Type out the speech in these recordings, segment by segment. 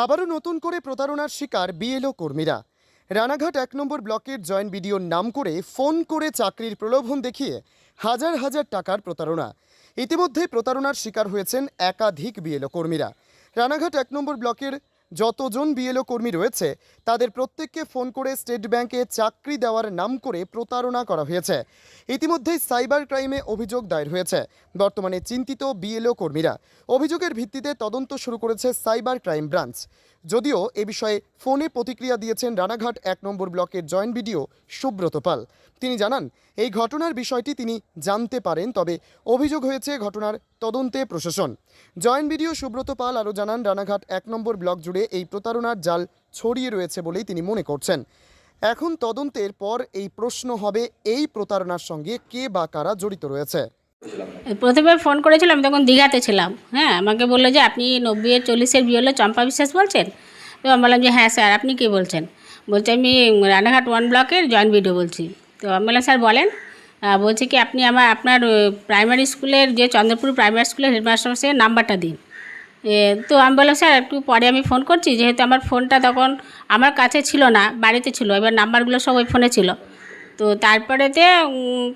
আবারও নতুন করে প্রতারণার শিকার বিএলও কর্মীরা। রানাঘাট ১ নম্বর ব্লকের জয়েন্ট বিডিওর নাম করে ফোন করে চাকরির প্রলোভন দেখিয়ে হাজার হাজার টাকার প্রতারণা। ইতিমধ্যে প্রতারণার শিকার হয়েছেন একাধিক বিএলও কর্মীরা। রানাঘাট ১ নম্বর ব্লকের যতজন বিএলও কর্মী রয়েছে তাদের প্রত্যেককে ফোন করে স্টেট ব্যাংকে চাকরি দেওয়ার নাম করে প্রতারণা করা হয়েছে। ইতিমধ্যেই সাইবার ক্রাইমে অভিযোগ দায়ের হয়েছে। বর্তমানে চিন্তিত বিএলও কর্মীরা। অভিযোগের ভিত্তিতে তদন্ত শুরু করেছে সাইবার ক্রাইম ব্রাঞ্চ। যদিও এ বিষয়ে ফোনে প্রতিক্রিয়া দিয়েছেন রানাঘাট ১ নম্বর ব্লকের জয়েন্ট বিডিও সুব্রত পাল। তিনি জানান, এই ঘটনার বিষয়টি তিনি জানতে পারেন, তবে অভিযোগ হয়েছে ঘটনার তদন্তে প্রশাসন। জয়েন্ট বিডিও সুব্রত পাল আরও জানান, রানাঘাট ১ নম্বর ব্লক জুড়ে এই প্রতারণার জাল ছড়িয়ে রয়েছে বলেই তিনি মনে করছেন। এখন তদন্তের পর এই প্রশ্ন হবে, এই প্রতারণার সঙ্গে কে বা কারা জড়িত রয়েছে। প্রথমে ফোন করেছিলাম, তখন দীঘাতে ছিলাম। আমাকে বললো যে আপনি 90-40-এর বিএলও চম্পা বিশ্বাস বলছেন? তো আমি বললাম যে হ্যাঁ স্যার, আপনি কে বলছেন? বলছে আমি রানাঘাট 1 ব্লকের জয়েন্ট বিডিও বলছি। তো আমি বললাম স্যার বলেন। বলছে কি আপনি আপনার প্রাইমারি স্কুলের যে চন্দ্রপুর প্রাইমারি স্কুলের হেডমাস্টারের নাম্বারটা দিন। তো আমি বললাম স্যার একটু পরে আমি ফোন করছি, যেহেতু আমার ফোনটা তখন আমার কাছে ছিল না, বাড়িতে ছিল, এবার নাম্বারগুলো সব ওই ফোনে ছিল। তো তারপরেতে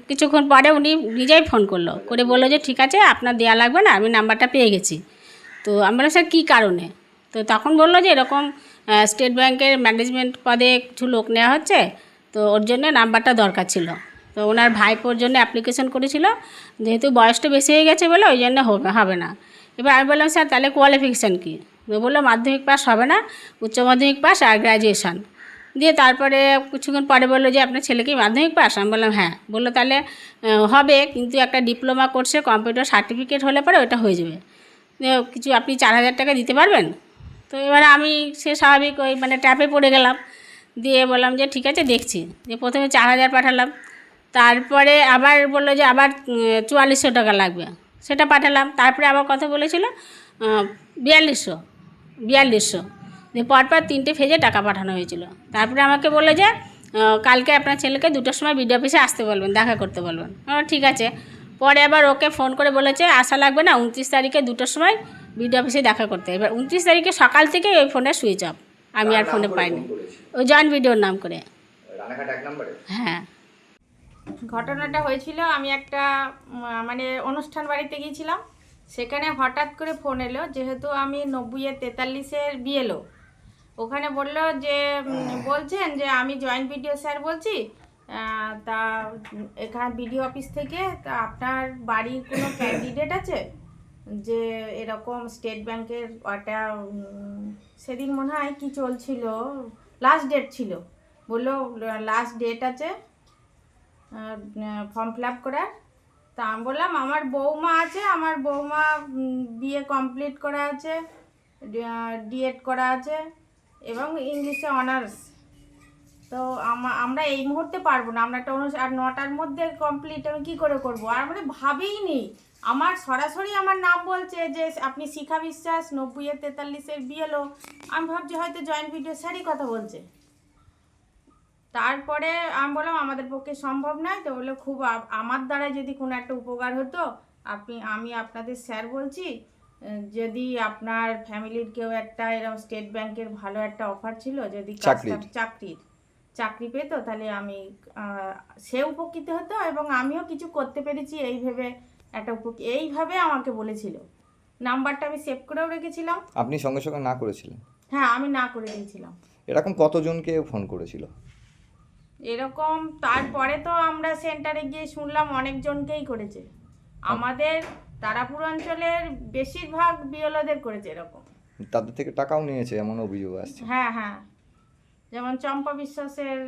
কিছুক্ষণ পরে উনি নিজেই ফোন করলো, করে বললো যে ঠিক আছে আপনার দেওয়া লাগবে না, আমি নাম্বারটা পেয়ে গেছি। তো আমি বললাম স্যার কী কারণে? তো তখন বললো যে এরকম স্টেট ব্যাংকের ম্যানেজমেন্ট পদে কিছু লোক নেওয়া হচ্ছে, তো ওর জন্য নাম্বারটা দরকার ছিল। তো ওনার ভাইপোর জন্য অ্যাপ্লিকেশন করেছিল, যেহেতু বয়সটা বেশি হয়ে গেছে বলে ওই জন্য হবে না। এবার আমি বললাম স্যার তাহলে কোয়ালিফিকেশান কী? বললো মাধ্যমিক পাস হবে না, উচ্চ মাধ্যমিক পাস আর গ্র্যাজুয়েশান। দিয়ে তারপরে কিছুক্ষণ পরে বললো যে আপনার ছেলে কি মাধ্যমিক পাস? আমি বললাম হ্যাঁ। বললো তাহলে হবে, কিন্তু একটা ডিপ্লোমা কোর্সে কম্পিউটার সার্টিফিকেট হলে পরে ওটা হয়ে যাবে। কিছু আপনি 4,000 টাকা দিতে পারবেন? তো এবার আমি সে স্বাভাবিক ওই ট্যাপে পড়ে গেলাম। দিয়ে বললাম যে ঠিক আছে দেখছি। যে প্রথমে 4,000 পাঠালাম, তারপরে আবার বললো যে আবার 4,400 টাকা লাগবে, সেটা পাঠালাম। তারপরে আবার কথা বলেছিল 4,200 দিয়ে পরপর 3টে ফেজে টাকা পাঠানো হয়েছিল। তারপরে আমাকে বললো যে কালকে আপনার ছেলেকে 2টোর সময় বিডিও অফিসে আসতে বলবেন, দেখা করতে বলবেন। ঠিক আছে। পরে আবার ওকে ফোন করে বলেছে আসা লাগবে না, 29 তারিখে 2টোর সময় বিডিও অফিসে দেখা করতে। এবার 29 তারিখে সকাল থেকে ওই ফোনে সুইচ অফ, আমি আর ফোনে পাইনি। ওই জয়েন্ট ভিডিওর নাম করে। হ্যাঁ, ঘটনাটা হয়েছিল, আমি একটা অনুষ্ঠান বাড়িতে গিয়েছিলাম। সেখানে হঠাৎ করে ফোন এলো, যেহেতু আমি 90-43-এর বিএলও। ওখানে বললো যে বলছেন যে আমি জয়েন্ট বিডিও স্যার বলছি, তা এখানে বিডিও অফিস থেকে, তা আপনার বাড়ির কোনো ক্যান্ডিডেট আছে যে এরকম স্টেট ব্যাংকের ওটা সেদিন মনে হয় কি চলছিল, লাস্ট ডেট ছিল। বললো লাস্ট ডেট আছে ফর্ম ফিল আপ করার। তা আমি বললাম আমার বৌমা আছে, আমার বৌমা বিএ কমপ্লিট করা আছে, ডিএড করা আছে এবং ইংলিশে অনার্স। তো আমরা এই মুহূর্তে পারবো না, আমরা একটা আর 9টার মধ্যে কমপ্লিট আমি কী করে করবো? আর ভাবেই নেই। আমার সরাসরি আমার নাম বলছে যে আপনি শিখা বিশ্বাস 90-43-এর বিএলও। আমি ভাবছি হয়তো জয়েন্ট ভিডিও স্যারই কথা বলছে। তারপরে আমি বললাম আমাদের পক্ষে সম্ভব নয়। তো বললো খুব আমার দ্বারা যদি কোনো একটা উপকার হতো, আমি আপনাদের স্যার বলছি, যদি আপনার ফ্যামিলির কেউ একটা এরকম স্টেট ব্যাংকের ভালো একটা অফার ছিল, যদি চাকরি পেতো, তাহলে আমি সে উপকৃত হতো এবং আমিও কিছু করতে পেরেছি এইভাবে আমাকে বলেছিল। নাম্বারটা আমি সেভ করেও রেখেছিলাম। আপনি সঙ্গে সঙ্গে না করেছিলেন? হ্যাঁ, আমি না করে দিয়েছিলাম। এরকম কতজনকে ফোন করেছিল এরকম? তারপরে তো আমরা সেন্টারে গিয়ে শুনলাম অনেকজনকেই করেছে। আমাদের তারাপুর অঞ্চলের বেশিরভাগ বিএলওদের করেছে এরকম। তাদের থেকে টাকাও নিয়েছে এমন অভিযোগ আসছে? হ্যাঁ হ্যাঁ, যেমন চম্পা বিশ্বাসের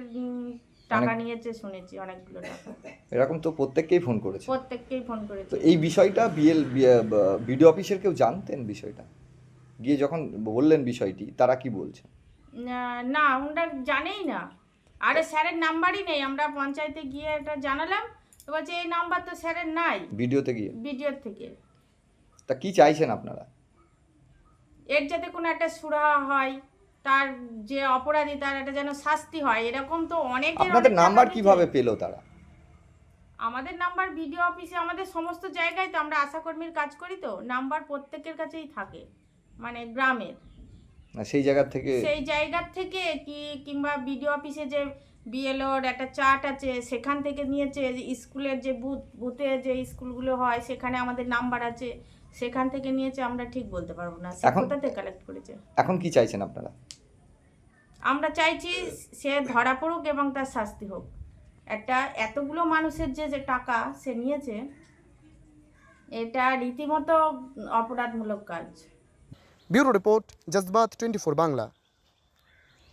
টাকা নিয়েছে শুনেছি, অনেকগুলো টাকা। এরকম তো প্রত্যেককেই ফোন করেছে? প্রত্যেককেই ফোন করেছে। তো এই বিষয়টা বিডিও অফিসের কেউ জানতেন বিষয়টা? গিয়ে যখন বললেন বিষয়টি, তারা কি বলছে? না, ওনারা জানেই না। আরে স্যারের নাম্বারই নেই। আমরা পঞ্চায়েতে গিয়ে এটা জানালাম, তো বলছে এই নাম্বার তো স্যারের নাই। ভিডিওতে গিয়ে? ভিডিওর থেকে। তা কি চাইছেন আপনারা? এর যাতে কোনো একটা সুরাহা হয়, তার যে অপরাধী তার একটা যেন শাস্তি হয়। এরকম তো অনেকের। আপনাদের নাম্বার কিভাবে পেলো তারা? আমাদের নাম্বার বিডিও অফিসে, আমাদের সমস্ত জায়গায় তো আমরা আশাকর্মীর কাজ করি, তো নাম্বার প্রত্যেকের কাছেই থাকে, গ্রামের। না সেই জায়গা থেকে সেই জায়গার থেকে কিংবা বিডিও অফিসে যে বিএলওর একটা চার্ট আছে সেখান থেকে নিয়েছে, যে স্কুলের যে বুথে যে স্কুলগুলো হয় সেখানে আমাদের নাম্বার আছে সেখান থেকে নিয়েছে, আমরা ঠিক বলতে পারবো না সে এখন- কোথা থেকে কালেক্ট করেছে। এখন কি চাইছেন আপনারা? আমরা চাইছি সে ধরা পড়ুক এবং তার শাস্তি হোক। একটা এতগুলো মানুষের যে টাকা সে নিয়েছে, এটা রীতিমতো অপরাধমূলক কাজ। Bureau report, জজবাত 24 Bangla.